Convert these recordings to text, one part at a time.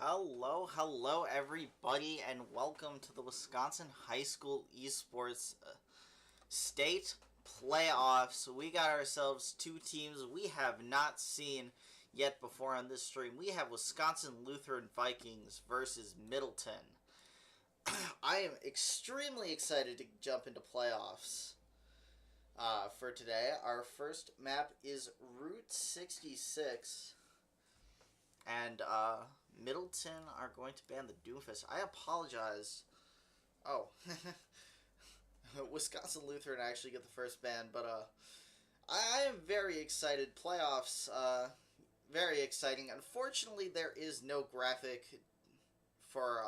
Hello everybody, and welcome to the Wisconsin High School Esports State Playoffs. We got ourselves two teams we have not seen yet before on this stream. We have Wisconsin Lutheran Vikings versus Middleton. I am extremely excited to jump into playoffs for today. Our first map is Route 66. And Middleton are going to ban the Doomfist. I apologize. Oh, Wisconsin Lutheran actually get the first ban, but I am very excited. Playoffs, very exciting. Unfortunately, there is no graphic for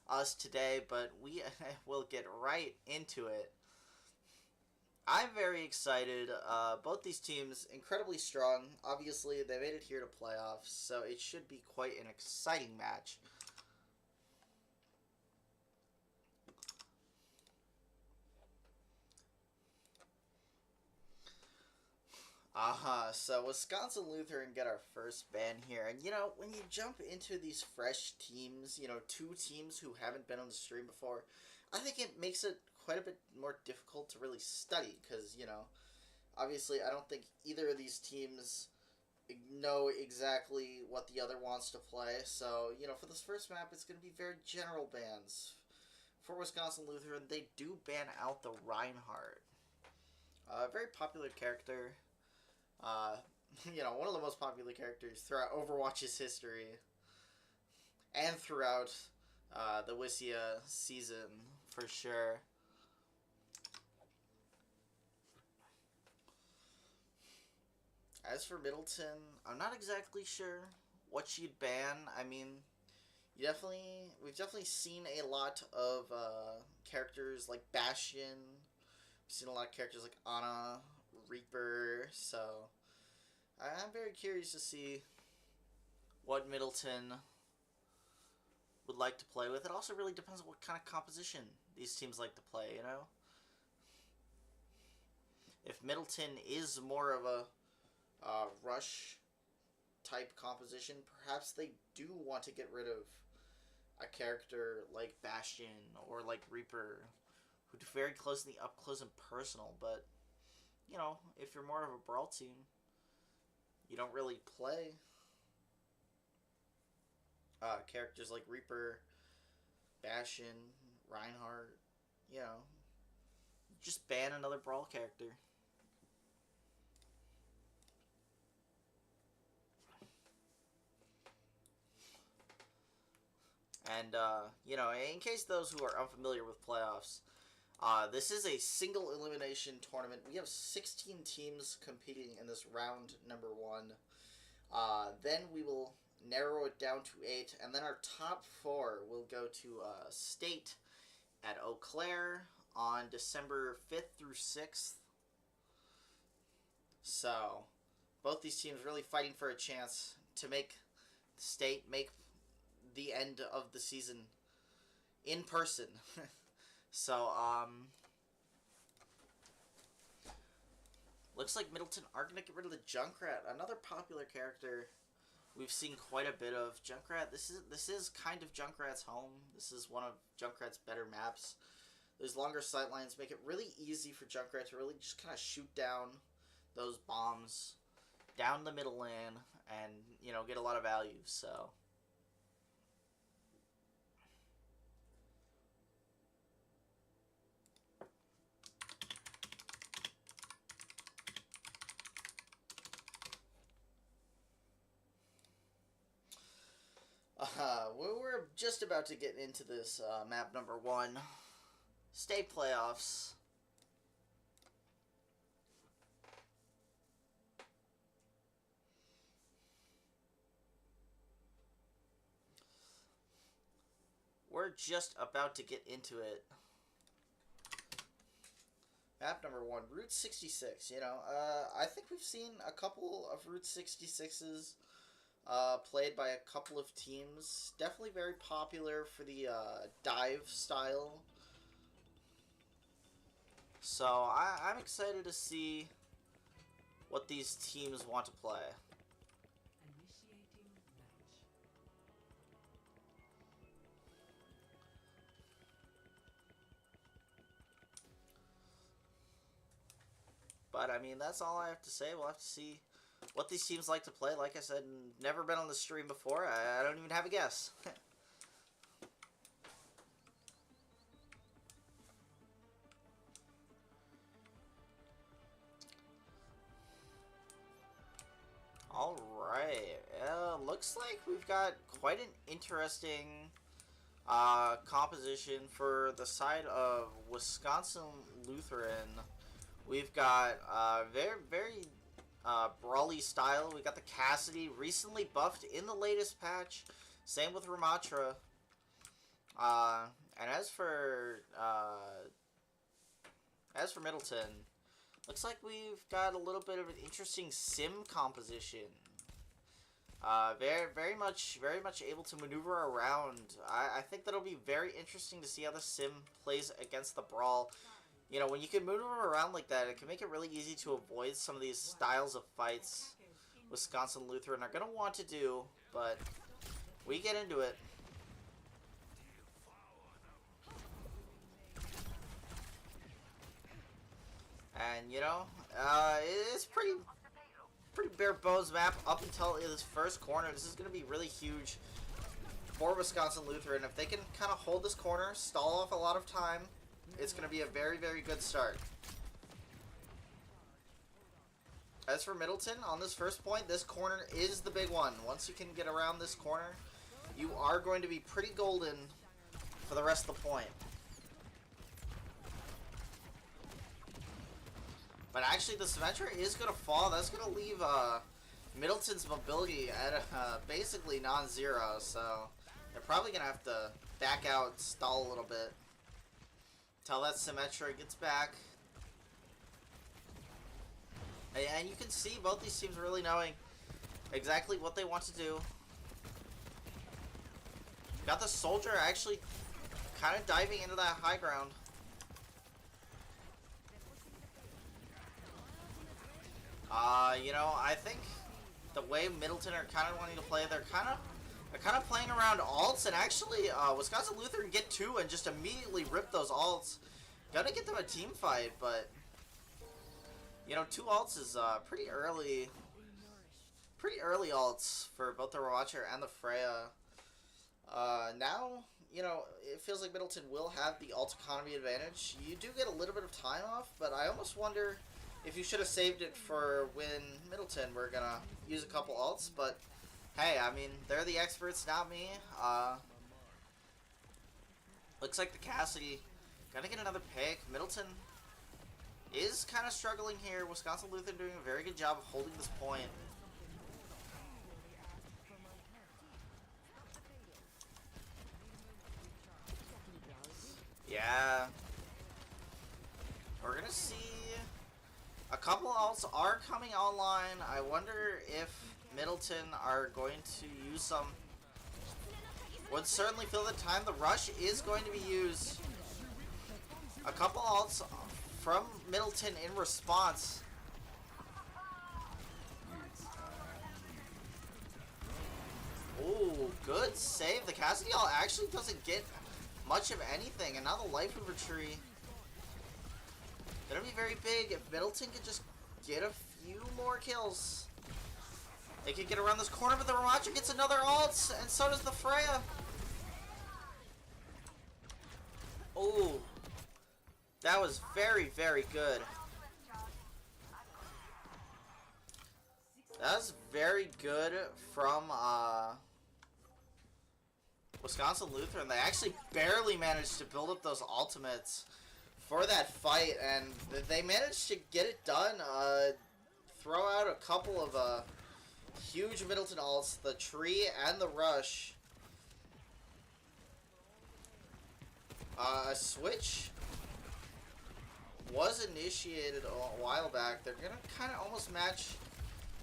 us today, but we will get right into it. I'm very excited. Both these teams incredibly strong. Obviously, they made it here to playoffs, so it should be quite an exciting match. So Wisconsin Lutheran get our first ban here. And, you know, when you jump into these fresh teams, you know, two teams who haven't been on the stream before, I think it makes it quite a bit more difficult to really study. Because, you know, obviously I don't think either of these teams know exactly what the other wants to play. So, you know, for this first map, it's going to be very general bans. For Wisconsin Lutheran, they do ban out the Reinhardt. A very popular character. You know, one of the most popular characters throughout Overwatch's history, and throughout the WIHSEA season, for sure. As for Middleton, I'm not exactly sure what you'd ban. I mean, we've definitely seen a lot of characters like Bastion. We've seen a lot of characters like Ana, Reaper, so I'm very curious to see what Middleton would like to play with. It also really depends on what kind of composition these teams like to play, you know? If Middleton is more of a rush type composition, perhaps they do want to get rid of a character like Bastion or like Reaper, who do very closely up close and personal, but you know, if you're more of a brawl team, you don't really play characters like Reaper, Bastion, Reinhardt, you know, just ban another brawl character. And, you know, in case those who are unfamiliar with playoffs, this is a single elimination tournament. We have 16 teams competing in this round number 1. Then we will narrow it down to 8, and then our top 4 will go to state at Eau Claire on December 5th through 6th. So, both these teams really fighting for a chance to make state make the end of the season in person. So, looks like Middleton are going to get rid of the Junkrat, another popular character we've seen quite a bit of. Junkrat, this is kind of Junkrat's home. This is one of Junkrat's better maps. Those longer sightlines make it really easy for Junkrat to really just kind of shoot down those bombs down the middle lane and, you know, get a lot of value, so... we're just about to get into this map number 1. State playoffs. We're just about to get into it. Map number 1, Route 66. You know, I think we've seen a couple of Route 66s played by a couple of teams. Definitely very popular for the dive style. So I'm excited to see what these teams want to play. Initiating match. But, I mean, that's all I have to say. We'll have to see what these teams like to play. Like I said, never been on the stream before. I don't even have a guess. Alright. Looks like we've got quite an interesting composition for the side of Wisconsin Lutheran. We've got very brawly style. We got the Cassidy, recently buffed in the latest patch. Same with Ramatra. And as for Middleton, looks like we've got a little bit of an interesting sim composition. Very much able to maneuver around. I think that'll be very interesting to see how the sim plays against the brawl. You know, when you can maneuver around like that, it can make it really easy to avoid some of these styles of fights Wisconsin Lutheran are going to want to do, but we get into it. And, you know, it's pretty bare bones map up until this first corner. This is going to be really huge for Wisconsin Lutheran. If they can kind of hold this corner, stall off a lot of time, it's going to be a very good start. As for Middleton, on this first point, this corner is the big one. Once you can get around this corner, you are going to be pretty golden for the rest of the point. But actually, the Symmetra is going to fall. That's going to leave Middleton's mobility at basically non-zero. So they're probably going to have to back out, stall a little bit, till that Symmetra gets back. And you can see both these teams really knowing exactly what they want to do. Got the Soldier actually kind of diving into that high ground. You know, I think the way Middleton are kind of wanting to play, they're kind of playing around alts, and actually, Wisconsin Lutheran get two and just immediately rip those alts. Gotta get them a team fight, but you know, 2 alts is pretty early alts for both the Watcher and the Freya. Now, you know, it feels like Middleton will have the alt economy advantage. You do get a little bit of time off, but I almost wonder if you should have saved it for when Middleton were gonna use a couple alts, but hey, I mean, they're the experts, not me. Looks like the Cassidy gonna get another pick. Middleton is kind of struggling here. Wisconsin Lutheran doing a very good job of holding this point. Yeah. We're gonna see a couple alts are coming online. I wonder if Middleton are going to use some. Would certainly fill the time. The rush is going to be used. A couple alts from Middleton in response. Oh, good save. The Cassidy ult actually doesn't get much of anything, and now the Life Mover tree gonna be very big. If Middleton could just get a few more kills, they could get around this corner, but the Ramacha gets another ult, and so does the Freya. Oh, that was very good. That was very good from Wisconsin Lutheran. They actually barely managed to build up those ultimates for that fight, and they managed to get it done. Throw out a couple of huge Middleton ults, the tree and the rush. A switch was initiated a while back. They're gonna kind of almost match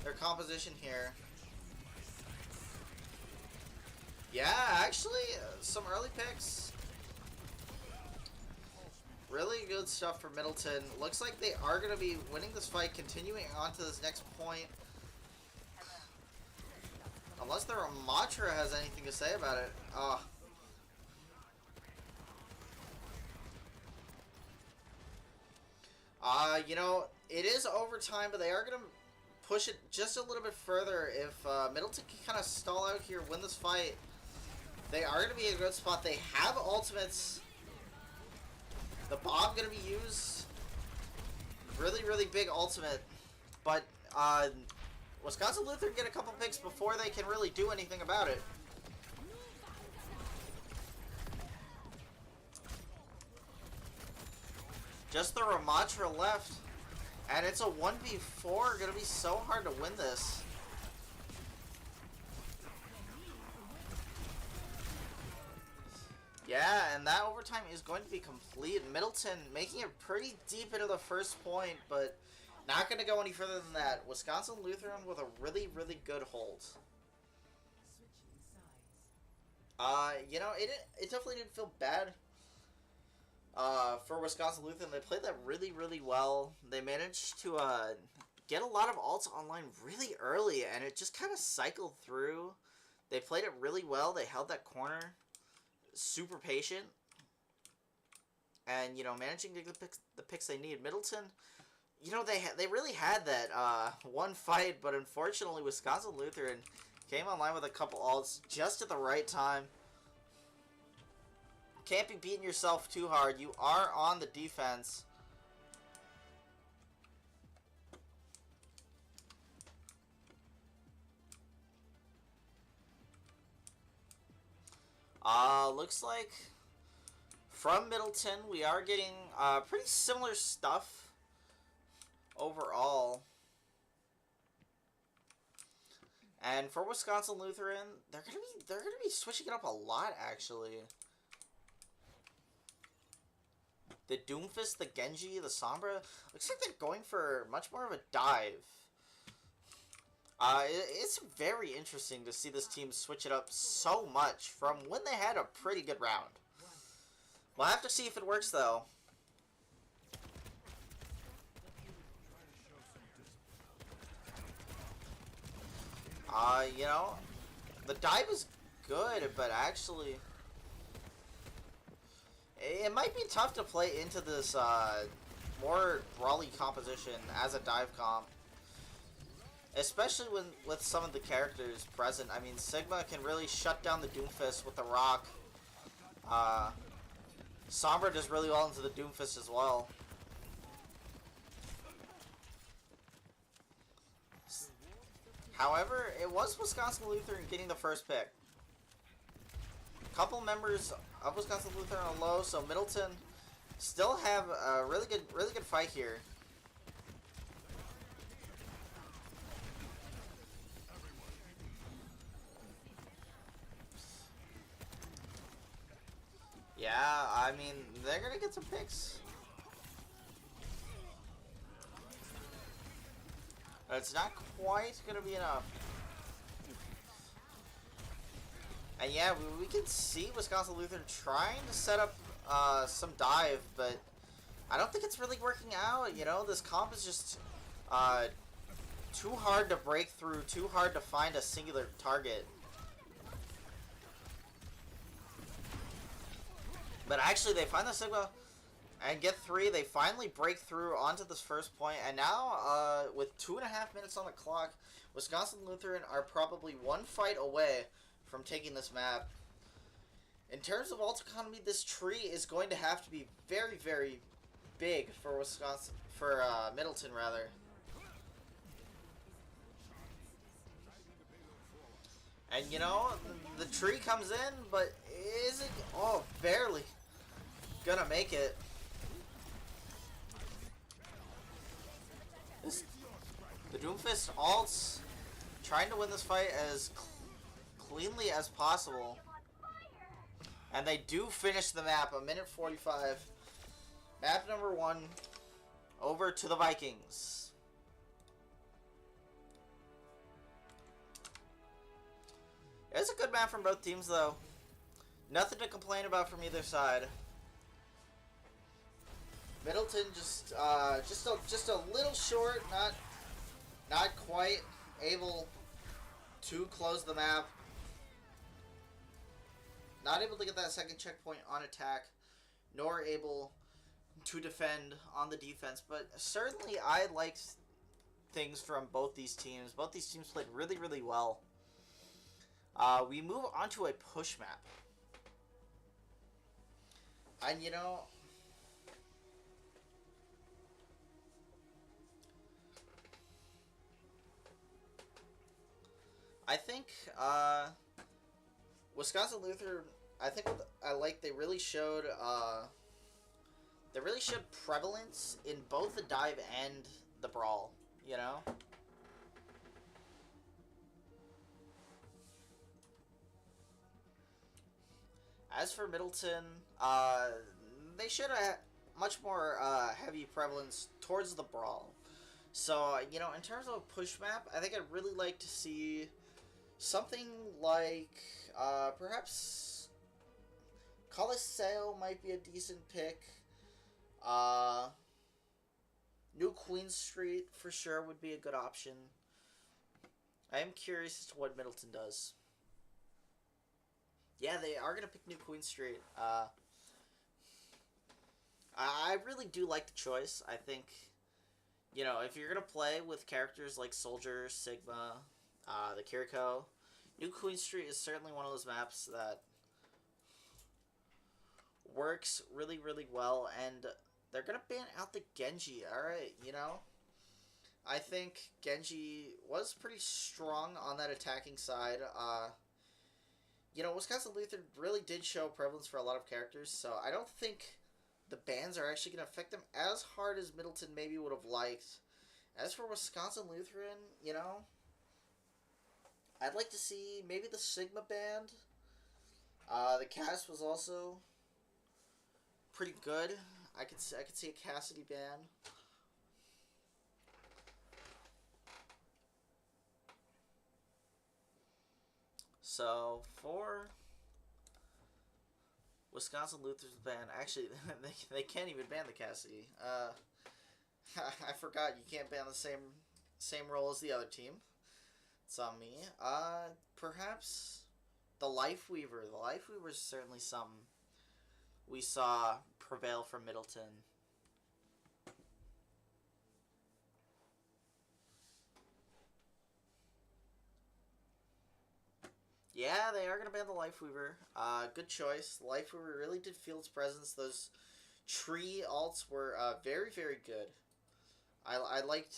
their composition here. Yeah, actually, some early picks. Really good stuff for Middleton. Looks like they are going to be winning this fight, continuing on to this next point. Unless the Ramatra has anything to say about it. You know, it is overtime, but they are going to push it just a little bit further. If Middleton can kind of stall out here, win this fight, they are going to be in a good spot. They have ultimates. The bomb going to be used. Really, really big ultimate. But Wisconsin Lutheran get a couple picks before they can really do anything about it. Just the Ramatra left. And it's a 1v4. Gonna be so hard to win this. Yeah, and that overtime is going to be complete. Middleton making it pretty deep into the first point, but not going to go any further than that. Wisconsin Lutheran with a really, really good hold. You know, it definitely didn't feel bad for Wisconsin Lutheran. They played that really, really well. They managed to get a lot of ults online really early, and it just kind of cycled through. They played it really well. They held that corner. Super patient. And, you know, managing to get the picks they need. Middleton, you know, they really had that one fight, but unfortunately Wisconsin Lutheran came online with a couple ults just at the right time. Can't be beating yourself too hard. You are on the defense. Looks like from Middleton we are getting pretty similar stuff overall. And for Wisconsin Lutheran, they're gonna be switching it up a lot actually. The Doomfist, the Genji, the Sombra, looks like they're going for much more of a dive. It's very interesting to see this team switch it up so much from when they had a pretty good round. We'll have to see if it works, though. You know, the dive is good, but actually, it might be tough to play into this more brawly composition as a dive comp. Especially with some of the characters present. I mean, Sigma can really shut down the Doomfist with the rock. Sombra does really well into the Doomfist as well. However, it was Wisconsin Lutheran getting the first pick. A couple members of Wisconsin Lutheran are low, so Middleton still have a really good fight here. Yeah, I mean, they're gonna get some picks. But it's not quite gonna be enough. And yeah, we can see Wisconsin Lutheran trying to set up some dive, but I don't think it's really working out. You know, this comp is just too hard to break through, too hard to find a singular target. But actually, they find the Sigma and get 3. They finally break through onto this first point. And now, with 2.5 minutes on the clock, Wisconsin Lutheran are probably one fight away from taking this map. In terms of ult economy, this tree is going to have to be very, very big for Middleton, rather. And, you know, the tree comes in, but isn't... Oh, barely gonna make it. The Doomfist ults, trying to win this fight as cleanly as possible. And they do finish the map, 1:45. Map number 1, over to the Vikings. It's a good map from both teams, though. Nothing to complain about from either side. Middleton just a little short, not quite able to close the map. Not able to get that second checkpoint on attack, nor able to defend on the defense, but certainly I liked things from both these teams. Both these teams played really, really well. We move on to a push map. And you know, I think Wisconsin Lutheran. I think what I like they really showed prevalence in both the dive and the brawl. You know. As for Middleton, they should have much more heavy prevalence towards the brawl. So, you know, in terms of a push map, I think I'd really like to see something like, perhaps Coliseum might be a decent pick. New Queen Street, for sure, would be a good option. I am curious as to what Middleton does. Yeah, they are going to pick New Queen Street. I really do like the choice. I think, you know, if you're going to play with characters like Soldier, Sigma, the Kiriko, New Queen Street is certainly one of those maps that works really, really well. And they're going to ban out the Genji. Alright, you know. I think Genji was pretty strong on that attacking side. You know, Wisconsin Lutheran really did show prevalence for a lot of characters, so I don't think the bans are actually going to affect them as hard as Middleton maybe would have liked. As for Wisconsin Lutheran, you know, I'd like to see maybe the Sigma band. The cast was also pretty good. I could see a Cassidy ban. So, for Wisconsin Lutheran's ban, actually, they can't even ban the Cassidy. I forgot you can't ban the same role as the other team. It's on me. Perhaps the Life Weaver. The Life Weaver is certainly something we saw prevail from Middleton. Yeah, they are going to ban the Life Weaver. Good choice. Life Weaver really did feel its presence. Those tree alts were very, very good. I liked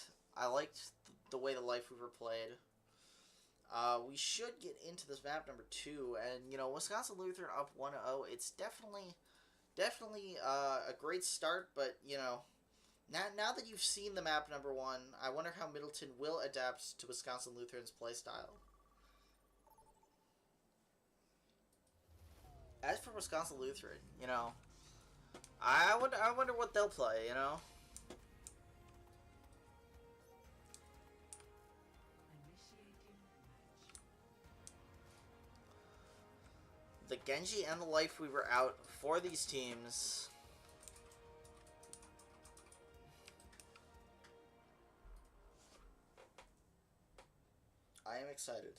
the way the Life Weaver played. We should get into this map number 2, and you know, Wisconsin Lutheran up 1-0. It's definitely a great start, but you know, now that you've seen the map number 1, I wonder how Middleton will adapt to Wisconsin Lutheran's playstyle. As for Wisconsin Lutheran, you know, I wonder what they'll play, you know. The Genji and the Life Weaver out for these teams. I am excited.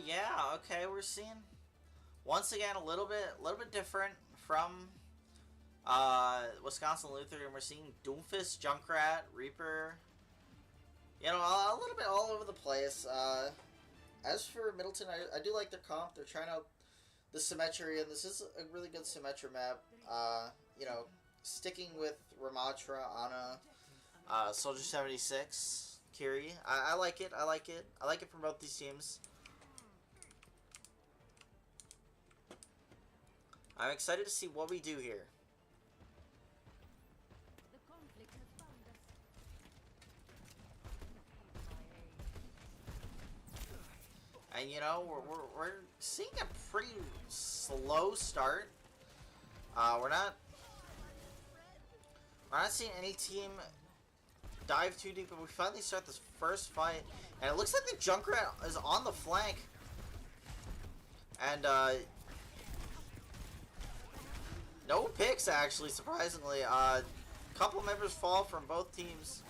Yeah, okay, we're seeing once again a little bit different from Wisconsin Lutheran. We're seeing Doomfist, Junkrat, Reaper, you know, a little bit all over the place. As for Middleton, I do like their comp. They're trying out the Symmetry, and this is a really good Symmetry map. You know, sticking with Ramatra, Ana, Soldier 76, Kiri. I like it. I like it. I like it from both these teams. I'm excited to see what we do here. And you know, we're seeing a pretty slow start. We're not seeing any team dive too deep, but we finally start this first fight. And it looks like the Junkrat is on the flank. And, no picks, actually, surprisingly. Couple members fall from both teams.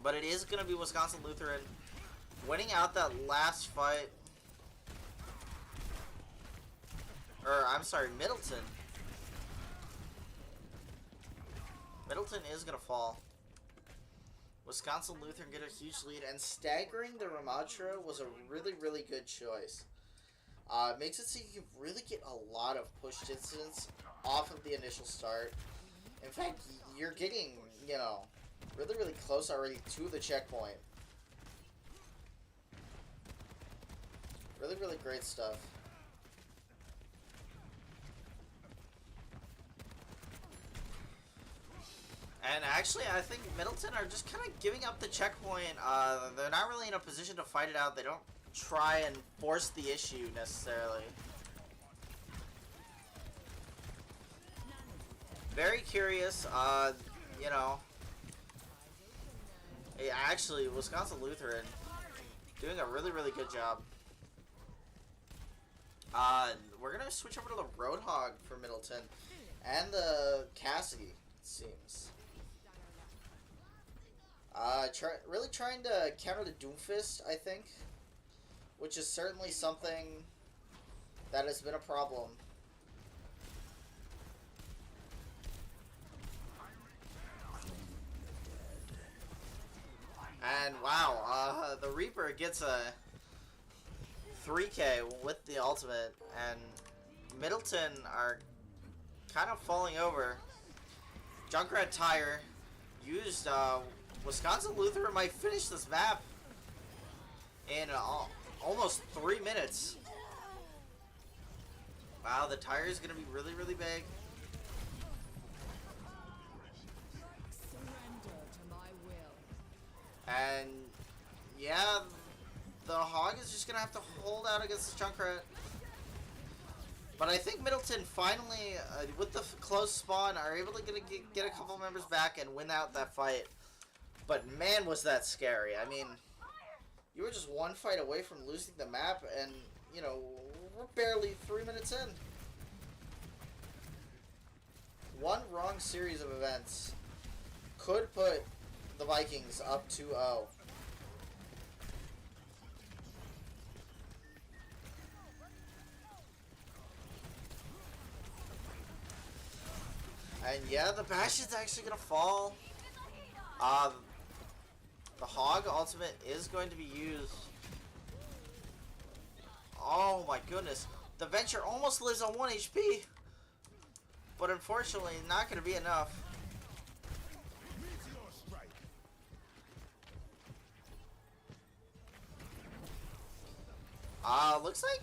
But it is going to be Wisconsin Lutheran winning out that last fight. Or, I'm sorry, Middleton. Middleton is going to fall. Wisconsin Lutheran get a huge lead, and staggering the Ramatra was a really, really good choice. Makes it so you can really get a lot of push distance off of the initial start. In fact, you're getting, you know, really, really close already to the checkpoint. Really, really great stuff. And actually, I think Middleton are just kind of giving up the checkpoint. They're not really in a position to fight it out. They don't try and force the issue necessarily. Very curious, you know. Actually, Wisconsin Lutheran doing a really, really good job. We're gonna switch over to the Roadhog for Middleton and the Cassidy, it seems. Really trying to counter the Doomfist, I think, which is certainly something that has been a problem. And wow, the Reaper gets a 3K with the ultimate, and Middleton are kind of falling over. Junkrat Tire used, Wisconsin Lutheran might finish this map in almost 3 minutes. Wow, the tire is going to be really, really big. And yeah, the Hog is just going to have to hold out against the Junkrat. But I think Middleton finally, with the close spawn, are able to get a couple members back and win out that fight. But man, was that scary. I mean, you were just one fight away from losing the map, and, you know, we're barely 3 minutes in. One wrong series of events could put the Vikings up 2-0. And yeah, the Bastion's actually going to fall. The Hog ultimate is going to be used. Oh my goodness. The Venture almost lives on 1 HP. But unfortunately, not going to be enough. Looks like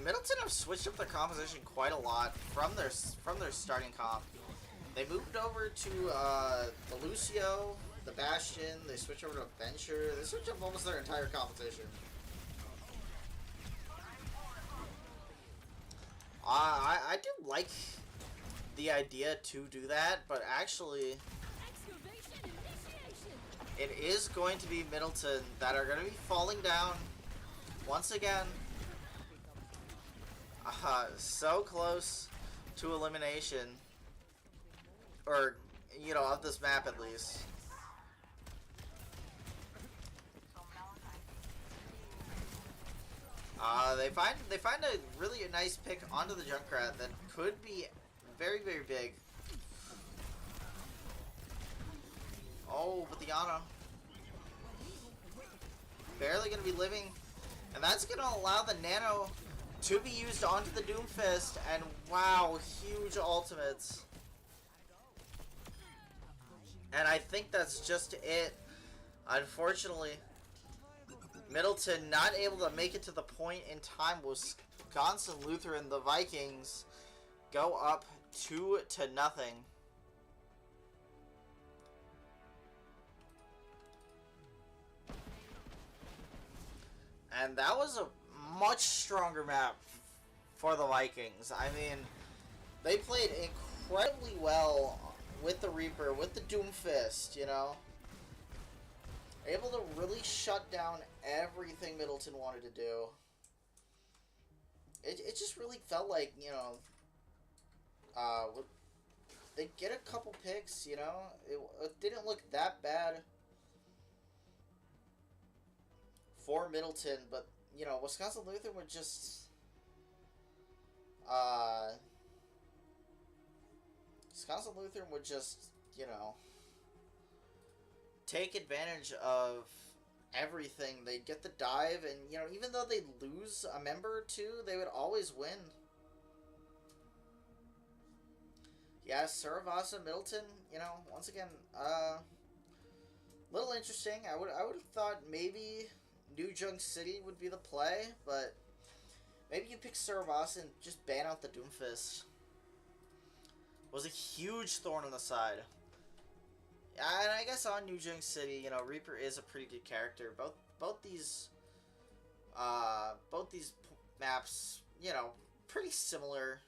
Middleton have switched up their composition quite a lot from their starting comp. They moved over to the Lucio, the Bastion. They switched over to Venture. They switched up almost their entire composition. I do like the idea to do that, but actually, it is going to be Middleton that are going to be falling down once again. So close to elimination. Or, you know, of this map at least. They find a really nice pick onto the Junkrat that could be very, very big. Oh, but the Ana barely gonna be living, and that's gonna allow the Nano to be used onto the Doomfist, and wow, huge ultimates. And I think that's just it. Unfortunately, Middleton not able to make it to the point in time. Wisconsin Lutheran, the Vikings, go up 2-0. And that was a much stronger map for the Vikings. I mean, they played incredibly well with the Reaper, with the Doomfist, you know, able to really shut down everything Middleton wanted to do. It just really felt like, you know, they get a couple picks, you know, it didn't look that bad for Middleton, but, you know, Wisconsin Lutheran would just, you know, take advantage of everything. They'd get the dive, and, you know, even though they'd lose a member or two, they would always win. Yeah, Saravasa, Middleton, you know, once again, little interesting. I would have thought maybe New Junk City would be the play, but maybe you pick Saravasa and just ban out the Doomfist. Was a huge thorn on the side. And I guess on New Junk City, you know, Reaper is a pretty good character. Both these maps, you know, pretty similar.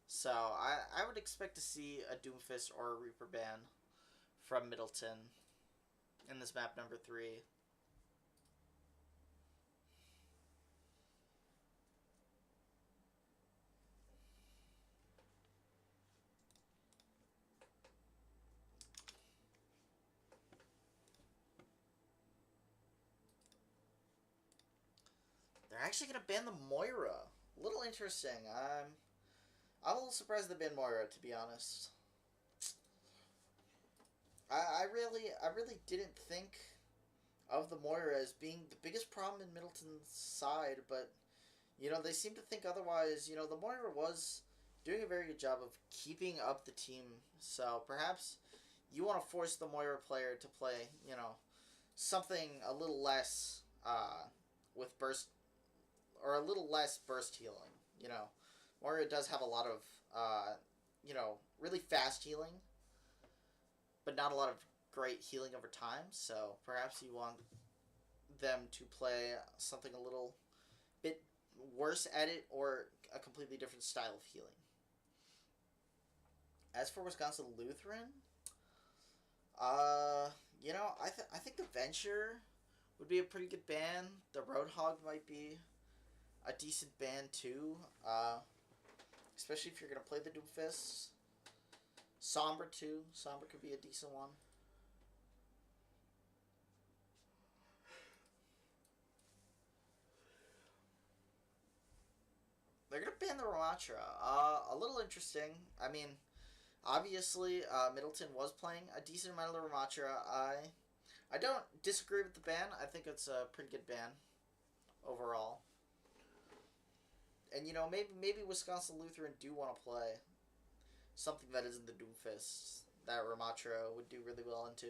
So I would expect to see a Doomfist or a Reaper ban from Middleton in this map number 3. They're actually gonna ban the Moira. A little interesting. I'm a little surprised they banned Moira, to be honest. I really didn't think of the Moira as being the biggest problem in Middleton's side, but, you know, they seem to think otherwise. You know, the Moira was doing a very good job of keeping up the team, so perhaps you want to force the Moira player to play, you know, something a little less, with burst, or a little less burst healing, you know. Moira does have a lot of, you know, really fast healing, but not a lot of great healing over time, so perhaps you want them to play something a little bit worse at it, or a completely different style of healing. As for Wisconsin Lutheran, you know, I think the Venture would be a pretty good ban. The Roadhog might be a decent ban too, especially if you're going to play the Doomfist. Somber too. Somber could be a decent one. They're going to ban the Ramatra. A little interesting. I mean, obviously, Middleton was playing a decent amount of the Ramatra. I don't disagree with the ban. I think it's a pretty good ban overall. And, you know, maybe Wisconsin Lutheran do want to play something that isn't the Doomfist that Ramatra would do really well into.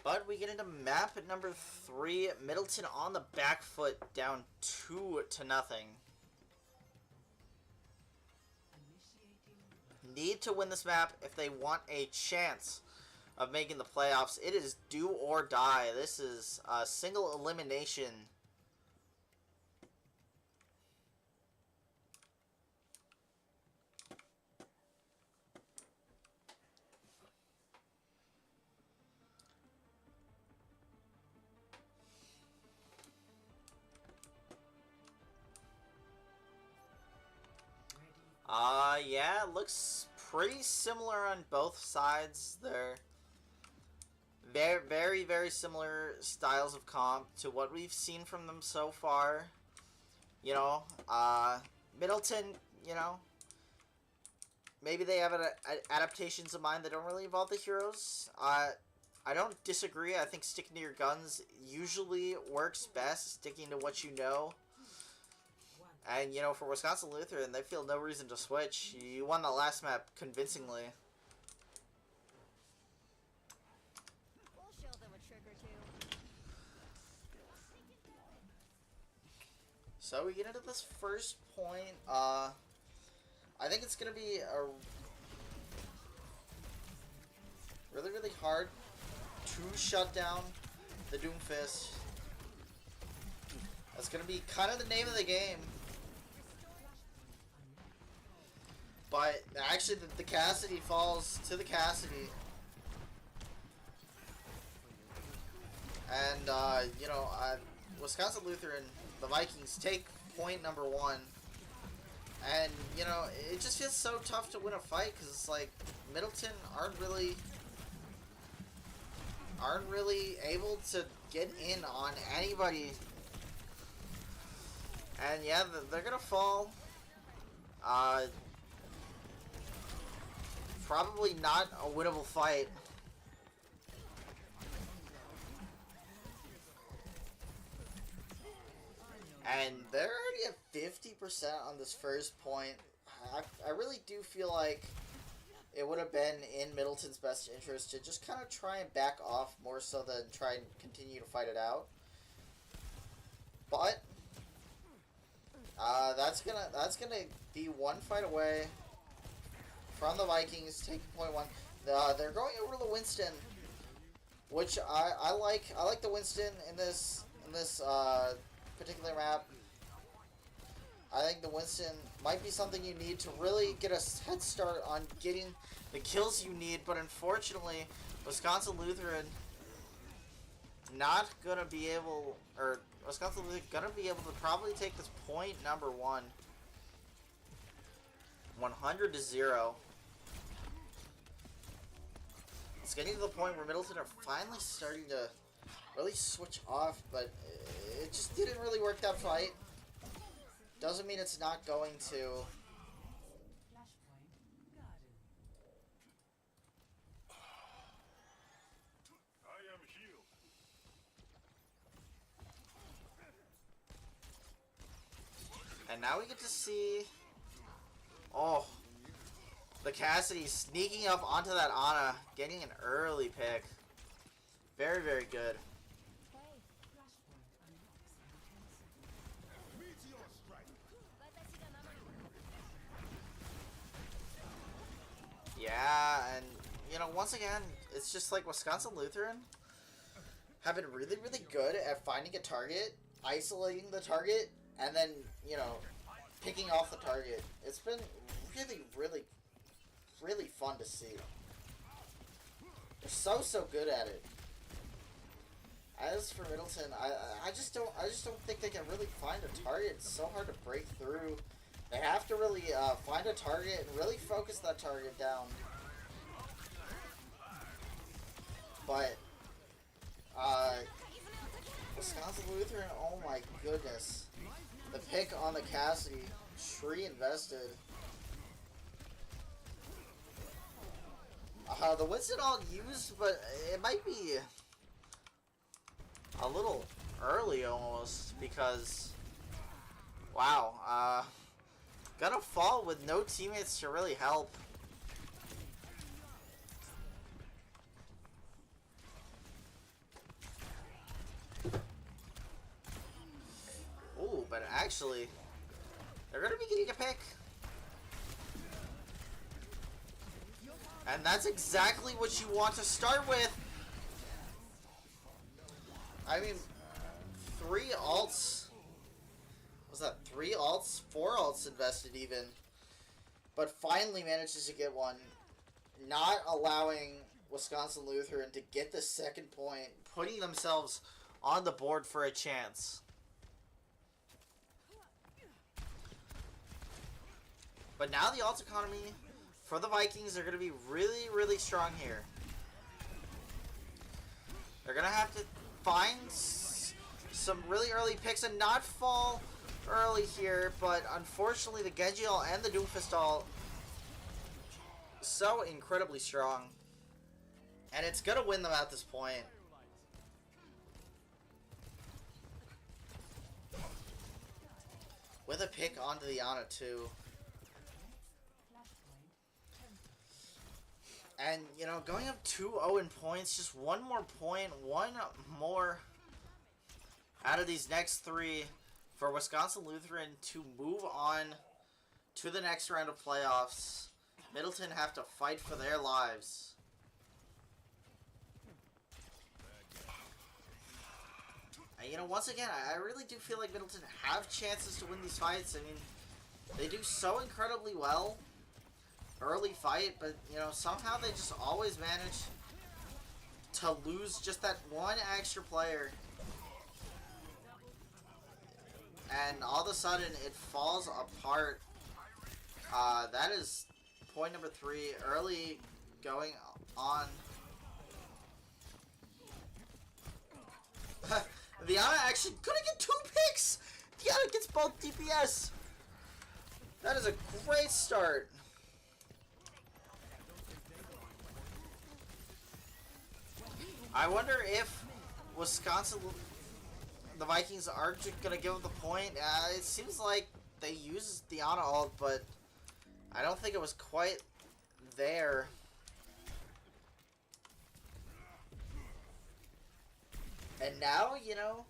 But we get into map number 3. Middleton on the back foot, down 2-0. Need to win this map if they want a chance of making the playoffs. It is do or die. This is a single elimination. Yeah, looks pretty similar on both sides. They're very, very similar styles of comp to what we've seen from them so far. You know, Middleton, you know, maybe they have adaptations of mine that don't really involve the heroes. I don't disagree. I think sticking to your guns usually works best, sticking to what you know. And, you know, for Wisconsin Lutheran, they feel no reason to switch. You won the last map convincingly. We'll show them a trick or two. So we get into this first point. I think it's going to be a really, really hard to shut down the Doomfist. That's gonna be kind of the name of the game. But actually, the Cassidy falls to the Cassidy. And, you know, Wisconsin Lutheran, the Vikings, take point number 1. And, you know, it just feels so tough to win a fight because it's like Middleton aren't really able to get in on anybody. And yeah, they're gonna fall. Probably not a winnable fight. And they're already at 50% on this first point. I really do feel like it would have been in Middleton's best interest to just kind of try and back off more so than try and continue to fight it out. But that's gonna be one fight away from the Vikings taking point 1. They're going over to the Winston, which I like. I like the Winston in this particular map. I think the Winston might be something you need to really get a head start on getting the kills you need, but unfortunately, Wisconsin Lutheran not gonna be able, or Wisconsin Lutheran gonna be able to probably take this point number 1, 100-0. It's getting to the point where Middleton are finally starting to really switch off, but it just didn't really work that fight. Doesn't mean it's not going to. And now we get to see, the Cassidy sneaking up onto that Ana, getting an early pick. Very, very good. Yeah, and, you know, once again, it's just like Wisconsin Lutheran have been really, really good at finding a target, isolating the target, and then, you know, picking off the target. It's been really, really, really fun to see. They're so good at it. As for Middleton, I just don't think they can really find a target. It's so hard to break through. They have to really find a target and really focus that target down. But Wisconsin Lutheran, oh my goodness. The pick on the Cassidy, tree invested. The Winston all used, but it might be a little early almost because, wow, gonna fall with no teammates to really help. Ooh, but actually, they're gonna be getting a pick. And that's exactly what you want to start with. I mean, 3 alts. Was that 3 alts? 4 alts invested even. But finally manages to get one. Not allowing Wisconsin Lutheran to get the second point. Putting themselves on the board for a chance. But now the alt economy for the Vikings are going to be really, really strong here. They're going to have to find some really early picks and not fall early here, but unfortunately the Genji ult and the Doomfist ult so incredibly strong. And it's going to win them at this point. With a pick onto the Ana too. And, you know, going up 2-0 in points, just one more point, one more out of these next 3 for Wisconsin Lutheran to move on to the next round of playoffs. Middleton have to fight for their lives. And, you know, once again, I really do feel like Middleton have chances to win these fights. I mean, they do so incredibly well early fight, but, you know, somehow they just always manage to lose just that one extra player. And all of a sudden, it falls apart. That is point number 3, early going on. Diana actually gonna get 2 picks! Diana gets both DPS! That is a great start. I wonder if Wisconsin, the Vikings are gonna give them the point. It seems like they used Diana ult, but I don't think it was quite there. And now, you know,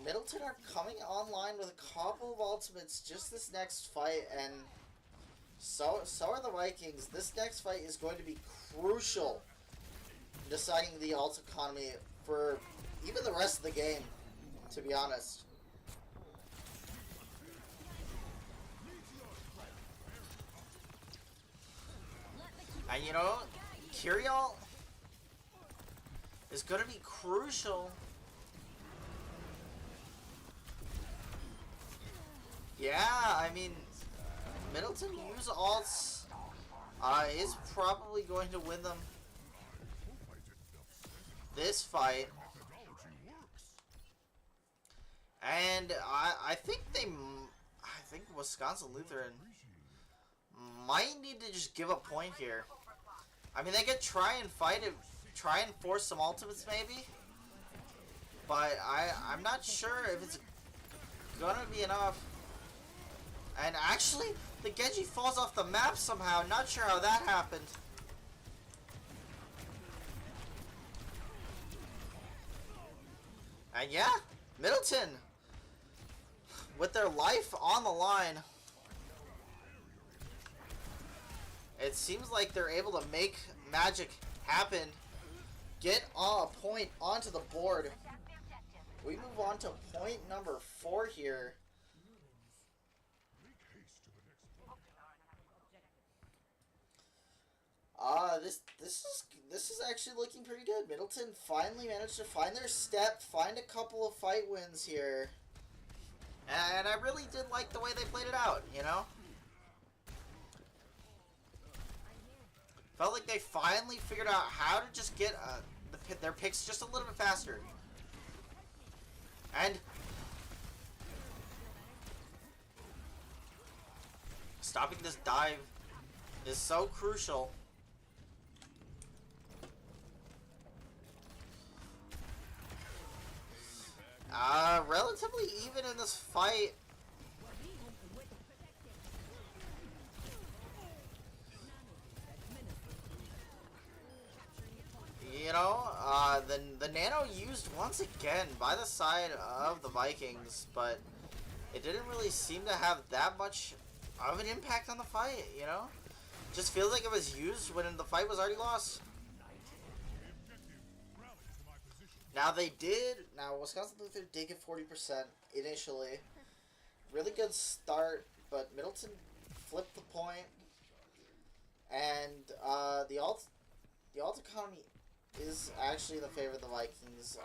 Middleton are coming online with a couple of ultimates just this next fight, and so are the Vikings. This next fight is going to be crucial in deciding the ult economy for even the rest of the game, to be honest. And you know, Kyriel is going to be crucial. Yeah, I mean, Middleton use ults is probably going to win them this fight. And I think Wisconsin Lutheran might need to just give a point here. I mean, they could try and fight it, try and force some ultimates maybe, but I'm not sure if it's gonna be enough. And actually, the Genji falls off the map somehow. Not sure how that happened. And yeah, Middleton, with their life on the line, it seems like they're able to make magic happen. Get a point onto the board. We move on to point number 4 here. This is actually looking pretty good. Middleton finally managed to find their step, find a couple of fight wins here. And I really did like the way they played it out, you know? Felt like they finally figured out how to just get their picks just a little bit faster. And stopping this dive is so crucial. Relatively even in this fight. You know, the Nano used once again by the side of the Vikings, but it didn't really seem to have that much of an impact on the fight, you know? Just feels like it was used when the fight was already lost. Now Wisconsin Luther did get 40% initially. Really good start, but Middleton flipped the point. And the ult economy is actually the favorite of the Vikings.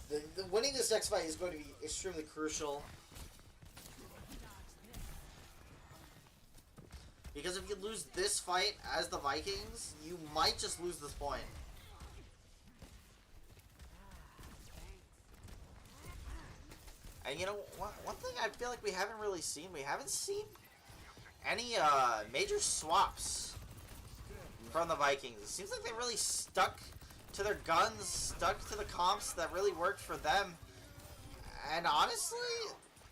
The winning this next fight is going to be extremely crucial. Because if you lose this fight as the Vikings, you might just lose this point. And you know, one thing I feel like we haven't really seen, we haven't seen any major swaps from the Vikings. It seems like they really stuck to their guns, stuck to the comps that really worked for them. And honestly,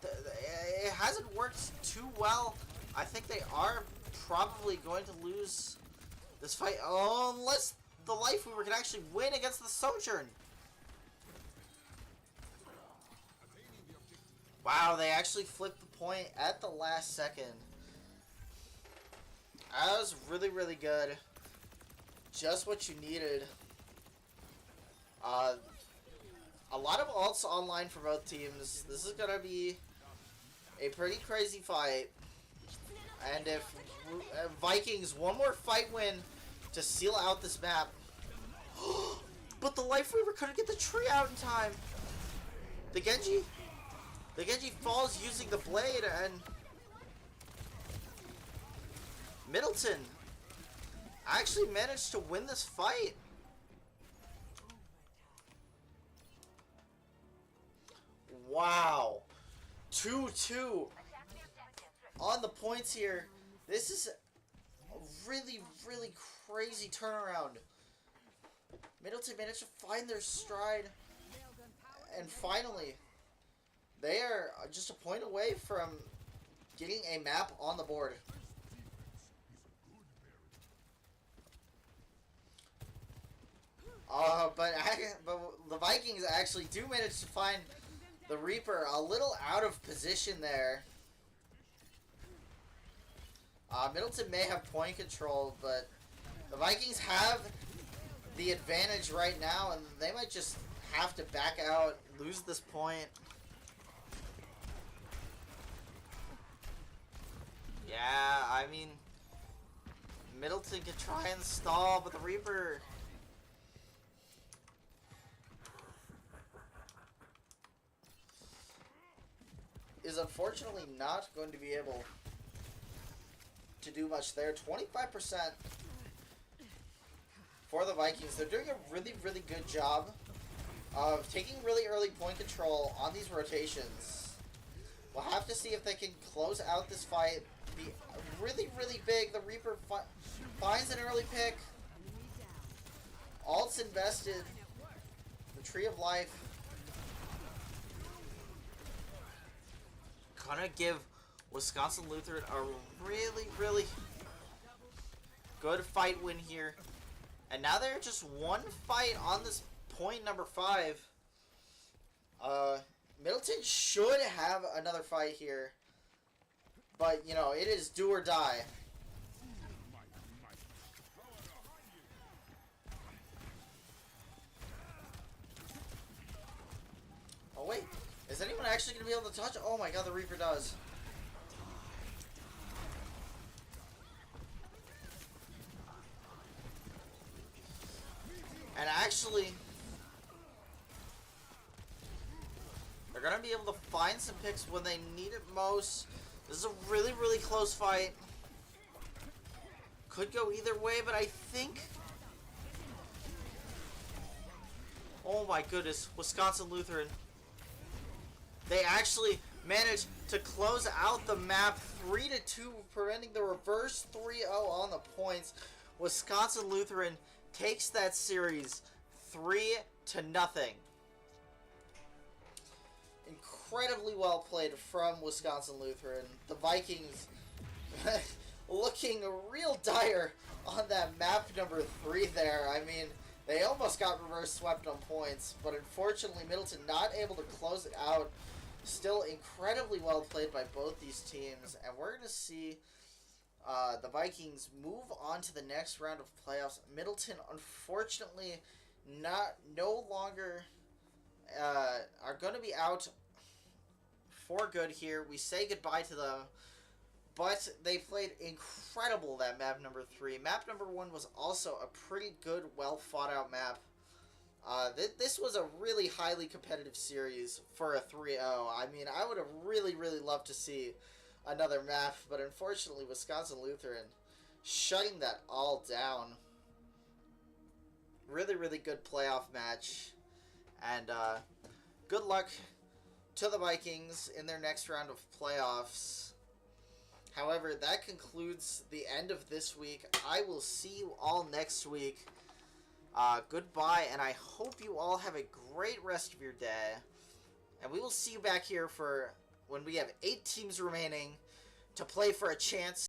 it hasn't worked too well. I think they are probably going to lose this fight unless the Life Weaver can actually win against the Sojourn. Wow, they actually flipped the point at the last second. That was really, really good. Just what you needed. A lot of ults online for both teams. This is gonna be a pretty crazy fight. And if Vikings one more fight win to seal out this map. But the Life Reaver couldn't get the tree out in time. The Genji falls using the blade, and Middleton actually managed to win this fight. Wow. 2-2 on the points here. This is a really, really crazy turnaround. Middleton managed to find their stride, and finally, they are just a point away from getting a map on the board. But the Vikings actually do manage to find the Reaper a little out of position there. Middleton may have point control, but the Vikings have the advantage right now, and they might just have to back out, lose this point. Yeah, I mean, Middleton can try and stall, but the Reaper is unfortunately not going to be able to do much there. 25% for the Vikings. They're doing a really, really good job of taking really early point control on these rotations. We'll have to see if they can close out this fight. Be really, really big. The Reaper finds an early pick. Alt's invested. The Tree of Life. Gonna give Wisconsin Lutheran a really, really good fight win here. And now they're just one fight on this point number 5. Middleton should have another fight here. But, you know, it is do or die. Oh, wait. Is anyone actually going to be able to touch? Oh my god, the Reaper does. And actually, they're going to be able to find some picks when they need it most. This is a really, really close fight. Could go either way, but I think... Oh my goodness, Wisconsin Lutheran. They actually managed to close out the map 3-2, preventing the reverse 3-0 on the points. Wisconsin Lutheran takes that series 3-0. Incredibly well played from Wisconsin Lutheran. The Vikings looking real dire on that map number 3 there. I mean, they almost got reverse swept on points, but unfortunately Middleton not able to close it out. Still incredibly well played by both these teams, and we're going to see the Vikings move on to the next round of playoffs. Middleton, unfortunately, no longer are going to be out for good here. We say goodbye to them, but they played incredible that map number 3. Map number 1 was also a pretty good, well thought out map. This was a really highly competitive series for a 3-0. I mean, I would have really, really loved to see another map, but unfortunately, Wisconsin Lutheran shutting that all down. Really, really good playoff match. And good luck to the Vikings in their next round of playoffs. However, that concludes the end of this week. I will see you all next week. Goodbye, and I hope you all have a great rest of your day. And we will see you back here for when we have 8 teams remaining to play for a chance